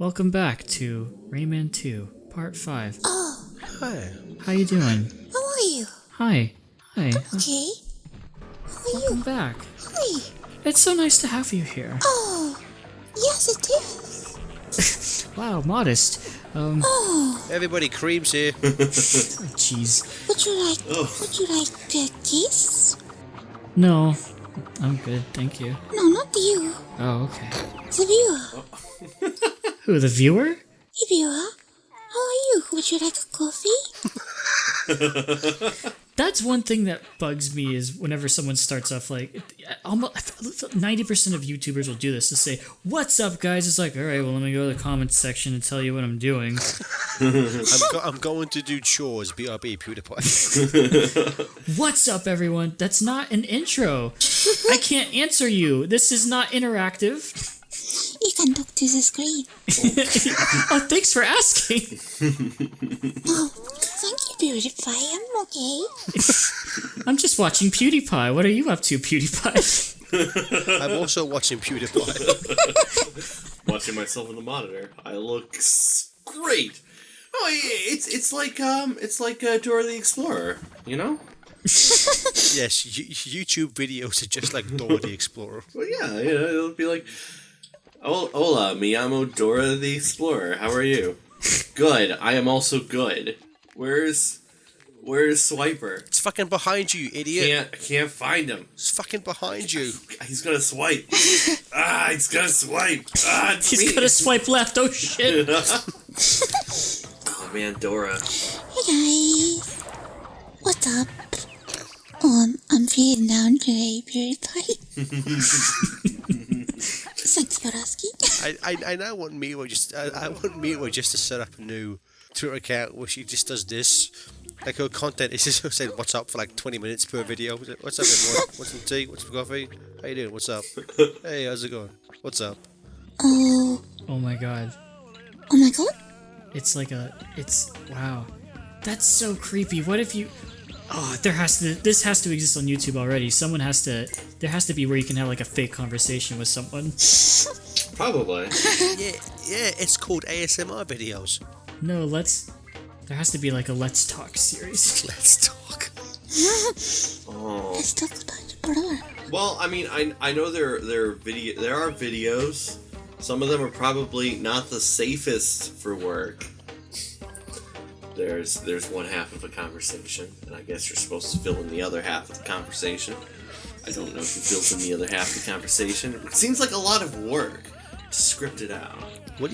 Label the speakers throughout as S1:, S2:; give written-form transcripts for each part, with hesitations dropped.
S1: Welcome back to Rayman 2, Part 5.
S2: Oh.
S3: Hi.
S1: How you doing?
S2: How are you?
S1: Hi. Hi.
S2: Okay. How are
S1: Welcome
S2: you?
S1: back.
S2: Hi.
S1: It's so nice to have you here.
S2: Oh. Yes, it is.
S1: Wow, modest.
S2: Oh.
S3: Everybody creams here.
S1: Jeez.
S2: Would you like a kiss?
S1: No, I'm good, thank you.
S2: No, not you.
S1: Oh, okay.
S2: The viewer.
S1: Who, the viewer?
S2: Hey, viewer. How are you? Would you like a coffee?
S1: That's one thing that bugs me is whenever someone starts off like, almost 90% of YouTubers will do this to say, "What's up, guys?" It's like, all right, well, let me go to the comments section and tell you what I'm doing.
S3: I'm going to do chores. BRB PewDiePie.
S1: What's up, everyone? That's not an intro. I can't answer you. This is not interactive.
S2: You can talk to the screen.
S1: Oh, thanks for asking.
S2: Oh, thank you, PewDiePie. I'm okay.
S1: I'm just watching PewDiePie. What are you up to, PewDiePie?
S3: I'm also watching PewDiePie.
S4: Watching myself in the monitor. I look great. Oh, it's like Dora the Explorer, you know?
S3: Yes, YouTube videos are just like Dora the Explorer.
S4: Well, yeah, you know, it'll be like, hola, mi llamo Dora the Explorer. How are you? Good. I am also good. Where's Swiper?
S3: It's fucking behind you, idiot.
S4: I can't find him.
S3: It's fucking behind you.
S4: He's gonna swipe. He's gonna swipe. It's
S1: He's
S4: me.
S1: gonna swipe left. Oh, shit.
S4: Oh, man, Dora.
S2: Hey, guys. What's up? I'm feeling down today, PewDiePie. Thanks for asking.
S3: I now want Miwa just to set up a new Twitter account where she just does this. Like her content is just saying what's up for like 20 minutes per video. What's up, everyone? What's some tea? What's some coffee? How you doing? What's up? Hey, how's it going? What's up?
S2: Oh.
S1: Oh, my God.
S2: Oh my god.
S1: Wow. That's so creepy. What if you... Oh, this has to exist on YouTube already. There has to be where you can have like a fake conversation with someone.
S4: Probably.
S3: Yeah, it's called ASMR videos.
S1: No, there has to be like a Let's Talk series.
S3: Let's talk.
S4: Oh.
S2: Let's talk about it forever.
S4: Well, I mean, I know there are videos. Some of them are probably not the safest for work. There's one half of a conversation, and I guess you're supposed to fill in the other half of the conversation. I don't know who fills in the other half of the conversation. It seems like a lot of work to script it out.
S3: What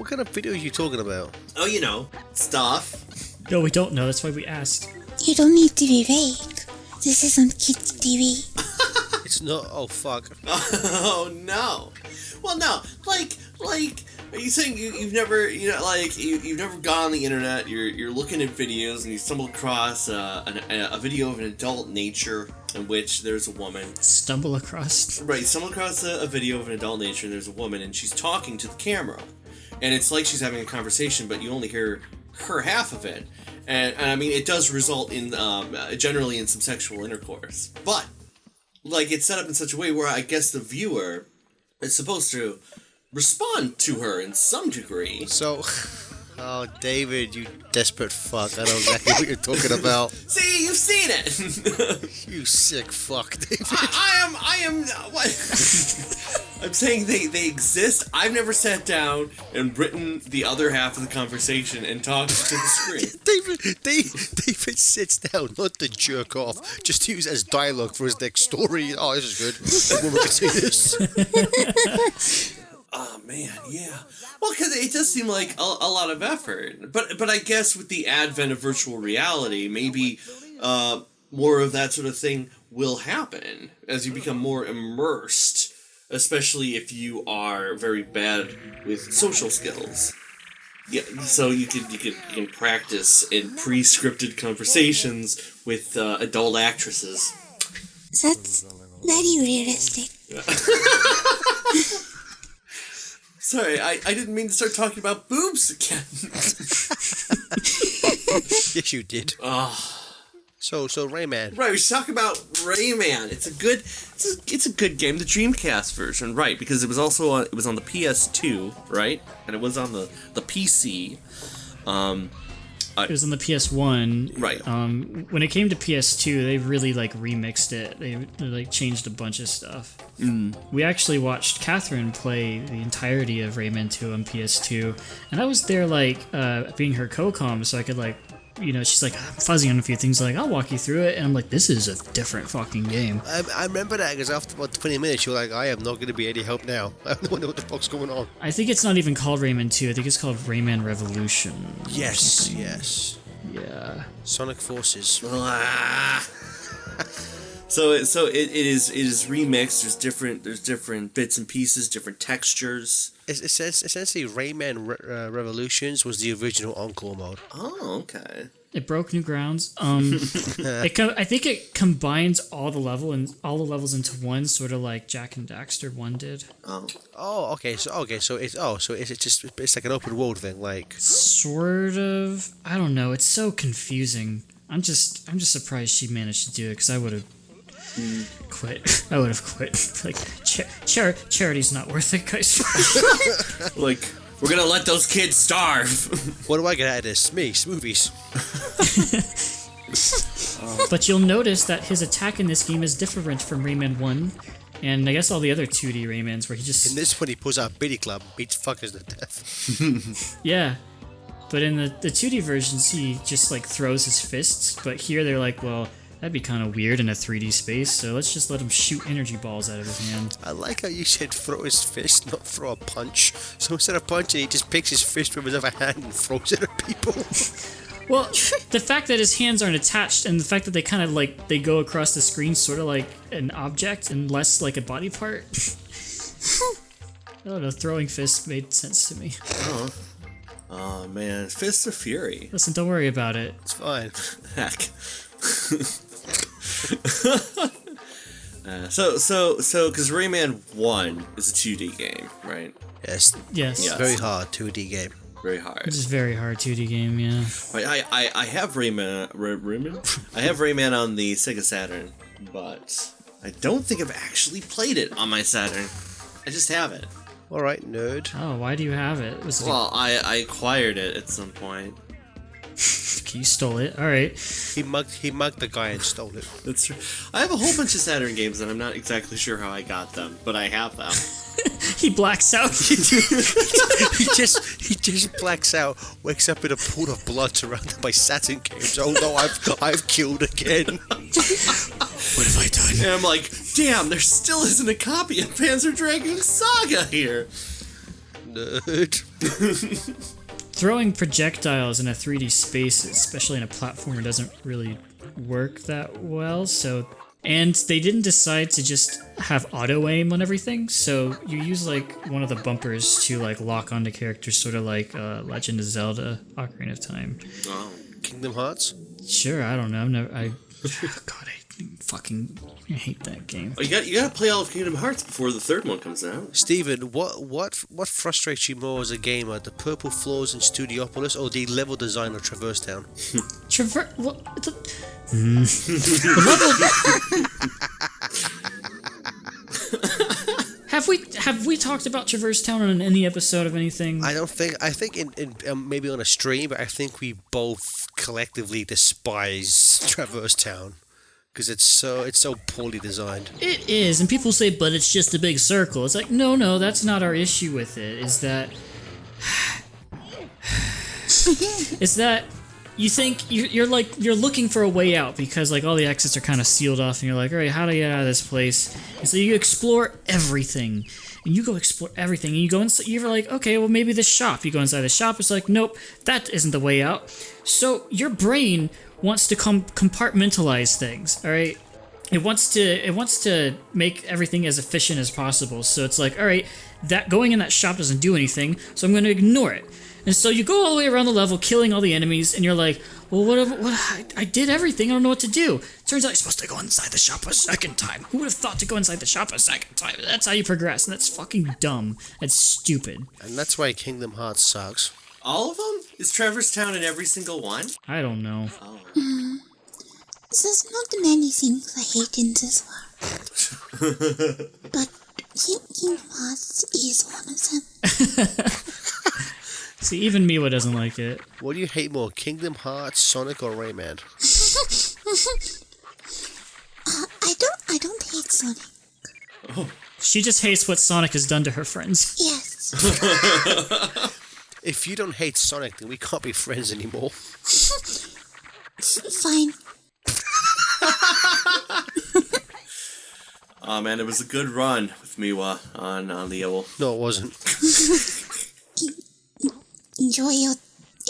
S3: kind of video are you talking about?
S4: Oh, you know, stuff.
S1: No, we don't know. That's why we asked.
S2: You don't need to be vague. This isn't kids' TV.
S3: It's not. Oh fuck.
S4: Oh no. Well, no. Like, are you saying you've never, you've never gone on the internet? You're looking at videos and you stumble across a video of an adult nature in which there's a woman.
S1: Stumble across
S4: A video of an adult nature and there's a woman and she's talking to the camera, and it's like she's having a conversation, but you only hear her half of it, and I mean it does result in generally in some sexual intercourse, but like it's set up in such a way where I guess the viewer is supposed to respond to her in some degree.
S3: So, oh, David, you desperate fuck. I know exactly what you're talking about.
S4: See, you've seen it!
S3: You sick fuck, David.
S4: I am, what? I'm saying they exist. I've never sat down and written the other half of the conversation and talked to the screen.
S3: David sits down, not to jerk off, just to use as dialogue for his next story. Oh, this is good. The woman can see this.
S4: Oh man, yeah. Well, because it does seem like a lot of effort, but I guess with the advent of virtual reality, maybe more of that sort of thing will happen as you become more immersed, especially if you are very bad with social skills. Yeah, so you can practice in pre-scripted conversations with adult actresses.
S2: That's very realistic.
S4: Sorry, I didn't mean to start talking about boobs again.
S3: Yes, you did. So Rayman.
S4: Right, we should talk about Rayman. It's a good game, the Dreamcast version, right? Because it was also on the PS2, right? And it was on the PC.
S1: It was on the PS1.
S4: Right.
S1: When it came to PS2, they really like remixed it. They like changed a bunch of stuff. We actually watched Catherine play the entirety of Rayman 2 on PS2, and I was there like being her co-com, so I could like, you know, she's like, I'm fuzzy on a few things, like, I'll walk you through it, and I'm like, this is a different fucking game.
S3: I remember that because after about 20 minutes, you were like, I am not going to be any help now. I don't know what the fuck's going on.
S1: I think it's not even called Rayman 2. I think it's called Rayman Revolution.
S3: Yes.
S1: Yeah.
S3: Sonic Forces.
S4: So it is remixed. There's different bits and pieces, different textures.
S3: It's essentially Rayman Revolutions was the original Encore mode.
S4: Oh, okay.
S1: It broke new grounds. I think it combines all the levels into one, sort of like Jak and Daxter 1 did.
S3: Okay. So it's like an open world thing, like
S1: Sort of. I don't know. It's so confusing. I'm just surprised she managed to do it, because I would have quit. I would have quit. Like charity's not worth it, guys.
S4: Like, we're gonna let those kids starve.
S3: What do I get out of this? Me, Smoovies.
S1: But you'll notice that his attack in this game is different from Rayman 1, and I guess all the other 2D Raymans, where he just...
S3: In this one, he pulls out Billy Club and beats fuckers to death.
S1: Yeah. But in the 2D versions, he just like throws his fists, but here they're like, well, that'd be kind of weird in a 3D space, so let's just let him shoot energy balls out of his hand.
S3: I like how you said throw his fist, not throw a punch. So instead of punching, he just picks his fist with his other hand and throws it at people.
S1: Well, the fact that his hands aren't attached, and the fact that they kind of like, they go across the screen sort of like an object and less like a body part. I don't know, throwing fists made sense to me.
S4: Oh man, Fists of Fury.
S1: Listen, don't worry about it.
S3: It's fine.
S4: Heck. Because Rayman 1 is a 2D game, right?
S3: Yes.
S1: Yes.
S3: Very hard 2D game.
S4: Very hard.
S1: It's a very hard 2D game, yeah.
S4: I have Rayman. I have Rayman on the Sega Saturn, but I don't think I've actually played it on my Saturn. I just have it.
S3: All right, nerd.
S1: Oh, why do you have it?
S4: Well, I acquired it at some point.
S1: You stole it. All right.
S3: He mugged the guy and stole it.
S4: That's true. I have a whole bunch of Saturn games, and I'm not exactly sure how I got them, but I have them.
S1: He blacks out.
S3: he just blacks out, wakes up in a pool of blood surrounded by Saturn games. Oh no, I've killed again. What have I done?
S4: And I'm like, damn, there still isn't a copy of Panzer Dragoon Saga here.
S3: Nerd.
S1: Throwing projectiles in a 3D space, especially in a platformer, doesn't really work that well. And they didn't decide to just have auto aim on everything, so you use like one of the bumpers to like lock onto characters, sort of like Legend of Zelda: Ocarina of Time.
S4: Oh.
S3: Kingdom Hearts?
S1: Sure, I don't know. God, I hate that game.
S4: Oh, you gotta play all of Kingdom Hearts before the third one comes out.
S3: Steven, what frustrates you more as a gamer, the purple floors in Studiopolis or the level design of Traverse Town?
S1: What? The level. Have we talked about Traverse Town on any episode of anything?
S3: I think in maybe on a stream, but I think we both collectively despise Traverse Town. Because it's so poorly designed.
S1: It is, and people say, but it's just a big circle. It's like, no, that's not our issue with it. Is that you think you're looking for a way out because like all the exits are kind of sealed off, and you're like, all right, how do I get out of this place? And so you explore everything, and you go explore everything, and you go inside. You're like, okay, well maybe this shop. You go inside the shop. It's like, nope, that isn't the way out. So your brain wants to compartmentalize things, all right? It wants to make everything as efficient as possible. So it's like, all right, that going in that shop doesn't do anything, so I'm going to ignore it. And so you go all the way around the level, killing all the enemies, and you're like, well, I did everything, I don't know what to do. Turns out you're supposed to go inside the shop a second time. Who would have thought to go inside the shop a second time? That's how you progress, and that's fucking dumb. That's stupid.
S3: And that's why Kingdom Hearts sucks.
S4: All of them? Is Traverse Town in every single one?
S1: I don't know.
S4: Oh.
S2: There's not many things I hate in this world. But Kingdom Hearts is one of them.
S1: See, even Miwa doesn't like it.
S3: What do you hate more, Kingdom Hearts, Sonic, or Rayman?
S2: I don't hate Sonic.
S1: She just hates what Sonic has done to her friends.
S2: Yes.
S3: If you don't hate Sonic, then we can't be friends anymore.
S2: Fine.
S4: Oh man, it was a good run with Miwa on the owl.
S3: No, it wasn't.
S2: Enjoy your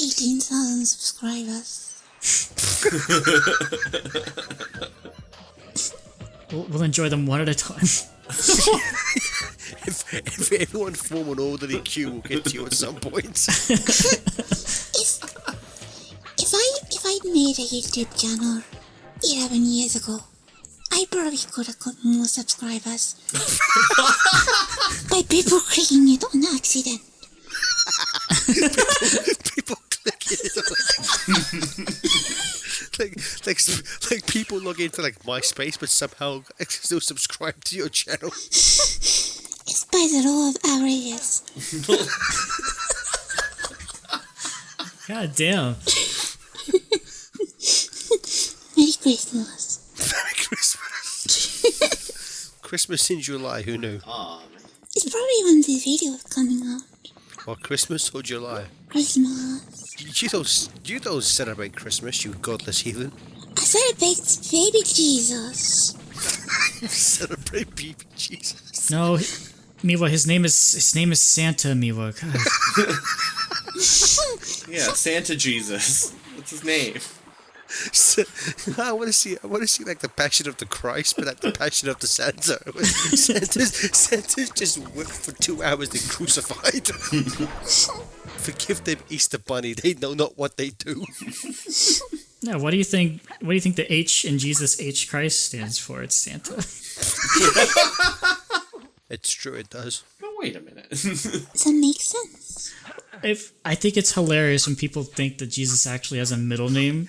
S2: 18,000 subscribers.
S1: We'll enjoy them one at a time.
S3: If everyone form an orderly queue, we'll get to you at some point.
S2: If I'd made a YouTube channel 11 years ago, I probably could have got more subscribers. By people clicking it on accident.
S3: People clicking it like people log into like MySpace but somehow still subscribe to your channel.
S2: It's by the law of averages.
S1: God damn.
S2: Merry Christmas.
S3: Merry Christmas. Christmas in July, who knew?
S4: Aw, man.
S2: It's probably when this video is coming out.
S3: Or Christmas or July?
S2: Christmas.
S3: You don't celebrate Christmas, you godless heathen.
S2: I celebrate baby Jesus.
S3: You celebrate baby Jesus.
S1: No, Miwa, his name is Santa, Miwa. God.
S4: Yeah, Santa Jesus. What's his name?
S3: I want to see like the Passion of the Christ, but like the Passion of the Santa. Santa's just whipped for 2 hours and crucified. Forgive them, Easter Bunny. They know not what they do.
S1: No, what do you think? What do you think the H in Jesus H Christ stands for? It's Santa.
S3: It's true, it does.
S4: But wait a minute.
S2: That makes sense.
S1: I think it's hilarious when people think that Jesus actually has a middle name,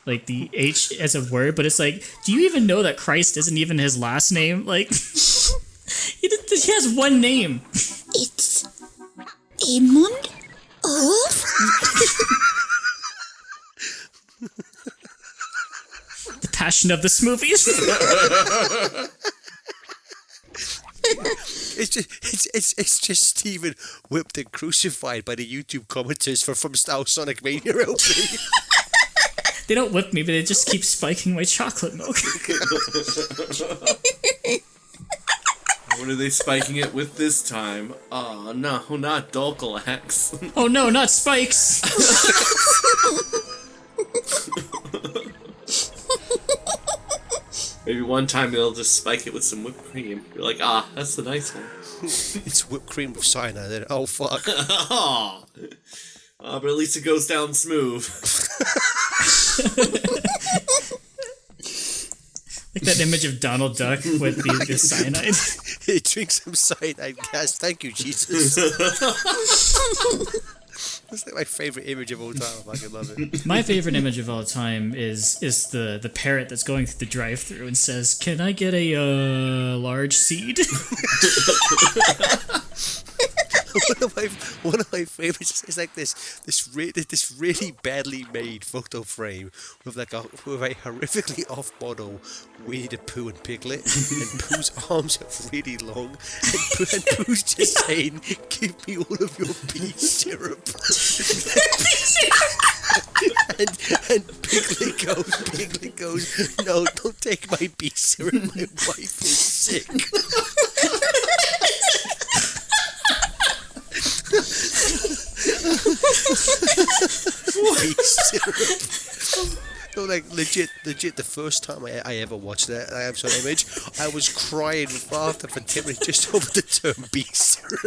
S1: like the H as a word, but it's like, do you even know that Christ isn't even his last name? Like, he has one name.
S2: It's Amond.
S1: The Passion of the Smoovies.
S3: It's just Stephen whipped and crucified by the YouTube commenters from Star Sonic Mania LP.
S1: They don't whip me, but they just keep spiking my chocolate milk.
S4: What are they spiking it with this time? Oh no, not Dulcolax.
S1: Oh no, not spikes!
S4: Maybe one time they'll just spike it with some whipped cream. You're like, ah, that's the nice one.
S3: It's whipped cream with cyanide. Then oh fuck.
S4: Oh, but at least it goes down smooth.
S1: Like that image of Donald Duck with the cyanide.
S3: He drinks some cyanide gas. Thank you, Jesus. That's like my favorite image of all time. I fucking love it.
S1: My favorite image of all time is the parrot that's going through the drive-thru and says, "Can I get a large seed?"
S3: One of my favorites is like this really badly made photo frame with a horrifically off model Winnie the Pooh and Piglet, and Pooh's arms are really long, and Pooh's just saying, "Give me all of your bee syrup." and Piglet goes, "No, don't take my bee syrup. My wife is sick." Bee syrup. No, like legit. The first time I ever watched that Amazon image, I was crying with laughter for 10 minutes just over the term bee syrup.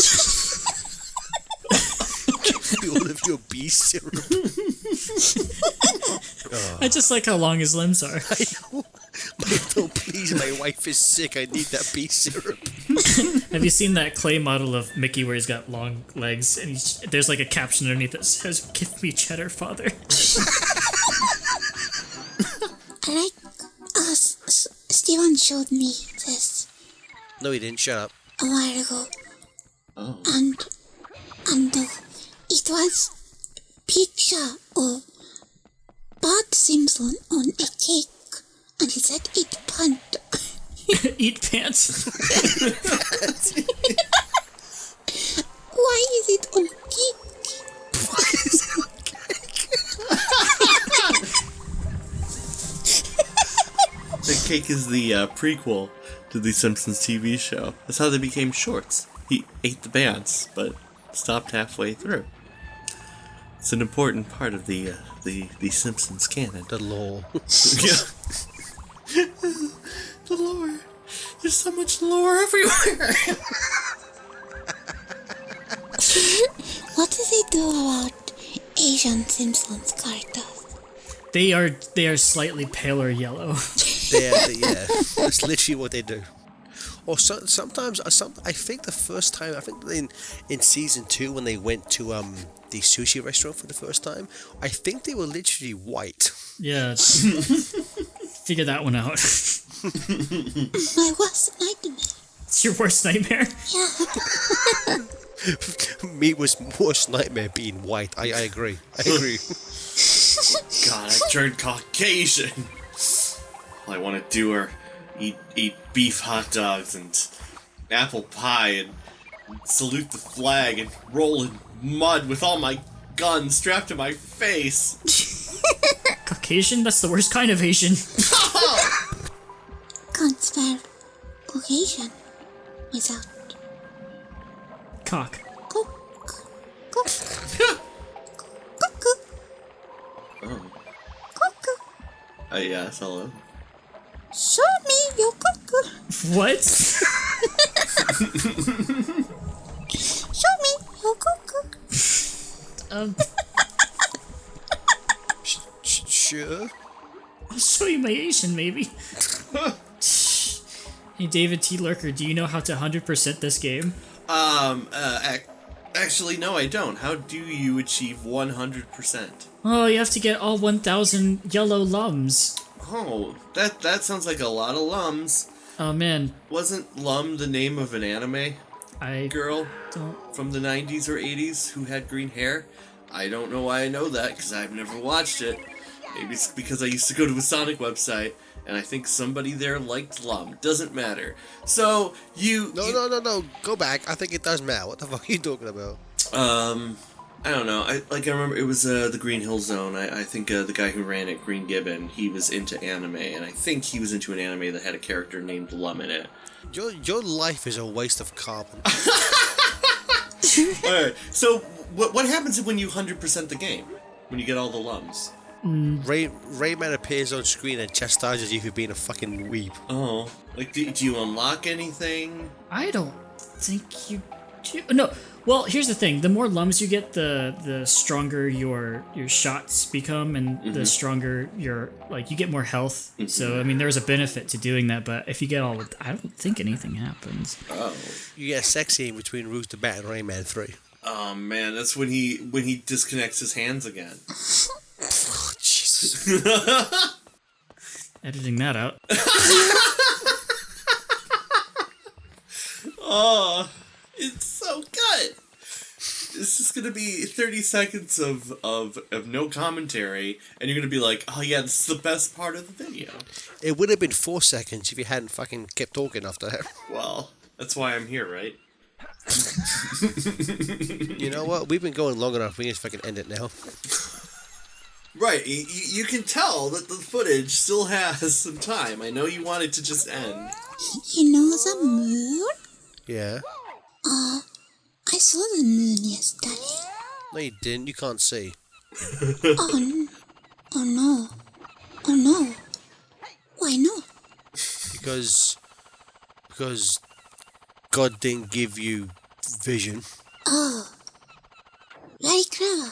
S3: Give me all of your bee syrup.
S1: I just like how long his limbs are.
S3: I know. No, please, my wife is sick. I need that bee syrup.
S1: Have you seen that clay model of Mickey where he's got long legs and there's like a caption underneath that says, "Give me cheddar, father."
S2: I like Ivan showed me this
S3: No, he didn't. Shut up.
S2: a while ago.
S4: Oh.
S2: And it was picture of Bart Simpson on a cake, and he said eat pant.
S1: Eat pants.
S2: Why is it on cake?
S3: Why is it on cake?
S4: The cake is the prequel to the Simpsons TV show. That's how they became shorts. He ate the pants, but stopped halfway through. It's an important part of the Simpsons canon.
S3: The lore.
S4: Yeah. The lore. There's so much lore everywhere.
S2: What do they do about Asian Simpsons characters?
S1: They are slightly paler yellow.
S3: Yeah, that's literally what they do. Or sometimes, I think the first time, in season 2 when they went to the sushi restaurant for the first time, I think they were literally white.
S1: Yeah. Figure that one out.
S2: My worst nightmare.
S1: It's your worst nightmare?
S2: Yeah.
S3: Miwa's worst nightmare being white. I agree.
S4: God, I turned Caucasian. All I want to do are eat beef hot dogs and apple pie and salute the flag and roll in mud with all my guns strapped to my face.
S1: Caucasian? That's the worst kind of Asian.
S2: Can't spell Caucasian without
S1: Cock.
S2: cook.
S4: Oh.
S2: Cook.
S4: Yes, hello.
S2: Show me your cook.
S1: What?
S2: Show me your cook.
S3: Sure.
S1: I'll show you my Asian, maybe. Hey, David T. Lurker, do you know how to 100% this game?
S4: Actually, no, I don't. How do you achieve 100%?
S1: Oh, you have to get all 1,000 yellow lums.
S4: Oh, that sounds like a lot of lums.
S1: Oh, man.
S4: Wasn't Lum the name of an anime
S1: I
S4: girl
S1: don't...
S4: from the 90s or 80s who had green hair? I don't know why I know that, because I've never watched it. Maybe it's because I used to go to a Sonic website, and I think somebody there liked Lum. Doesn't matter. So,
S3: No. Go back. I think it does matter. What the fuck are you talking about?
S4: I don't know. I remember it was the Green Hill Zone. I think the guy who ran it, Green Gibbon, he was into anime, and I think he was into an anime that had a character named Lum in it.
S3: Your life is a waste of carbon.
S4: Alright, so what happens when you 100% the game? When you get all the lums?
S3: Rayman appears on screen and chastises you for being a fucking weeb.
S4: Oh. Like, do you unlock anything?
S1: I don't think you do. No. Well, here's the thing. The more lums you get, the stronger your shots become, and the stronger you get more health. So, I mean, there's a benefit to doing that, but if you get all... I don't think anything happens.
S4: Oh.
S3: You get a sex scene between Rooster Bat and Rayman 3.
S4: Oh, man, that's when he disconnects his hands again.
S3: Oh, Jesus.
S1: Editing that out.
S4: Oh, it's so good. It's just gonna be 30 seconds of no commentary, and you're gonna be like, oh yeah, this is the best part of the video.
S3: It would have been 4 seconds if you hadn't fucking kept talking after that.
S4: Well, that's why I'm here, right?
S3: You know what? We've been going long enough. We need to fucking end it now.
S4: Right, you can tell that the footage still has some time. I know you want it to just end.
S2: You know the moon?
S3: Yeah.
S2: I saw the moon yesterday.
S3: No, you didn't. You can't see.
S2: Oh no. Why not?
S3: Because God didn't give you vision.
S2: Oh. Very clever.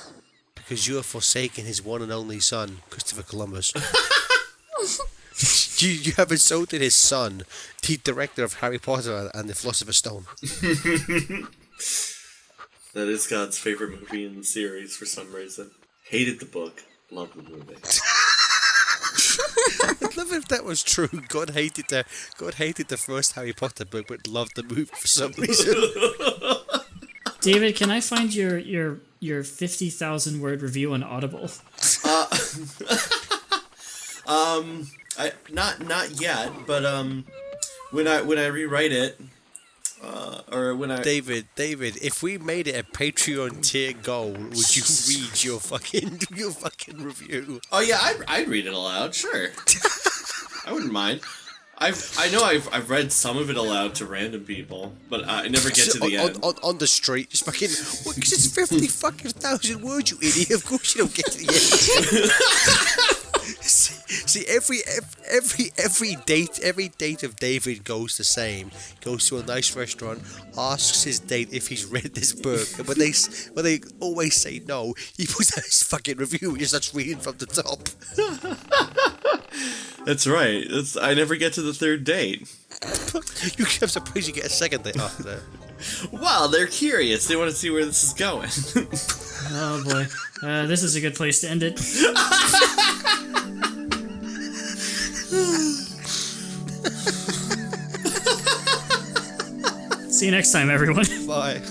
S3: Because you have forsaken his one and only son, Christopher Columbus. You have insulted his son, the director of Harry Potter and the Philosopher's Stone.
S4: That is God's favorite movie in the series for some reason. Hated the book, loved the movie.
S3: I'd love if that was true. God hated the first Harry Potter book, but loved the movie for some reason.
S1: David, can I find your 50,000 word review on Audible?
S4: Not yet, but when I rewrite it, or when I
S3: David, if we made it a Patreon tier goal, would you read your fucking review?
S4: Oh yeah, I'd read it aloud. Sure, I wouldn't mind. I know I've read some of it aloud to random people, but I never get to the end.
S3: On the street, just fucking. Because it's 50,000 words, you idiot. Of course you don't get to the end. See, every date of David goes the same. Goes to a nice restaurant, asks his date if he's read this book, and when they always say no, he puts out his fucking review and just starts reading from the top.
S4: That's right. I never get to the third date.
S3: I'm surprised you get a second date after that.
S4: Well, they're curious. They want to see where this is going.
S1: Oh boy, this is a good place to end it. See you next time, everyone.
S3: Bye.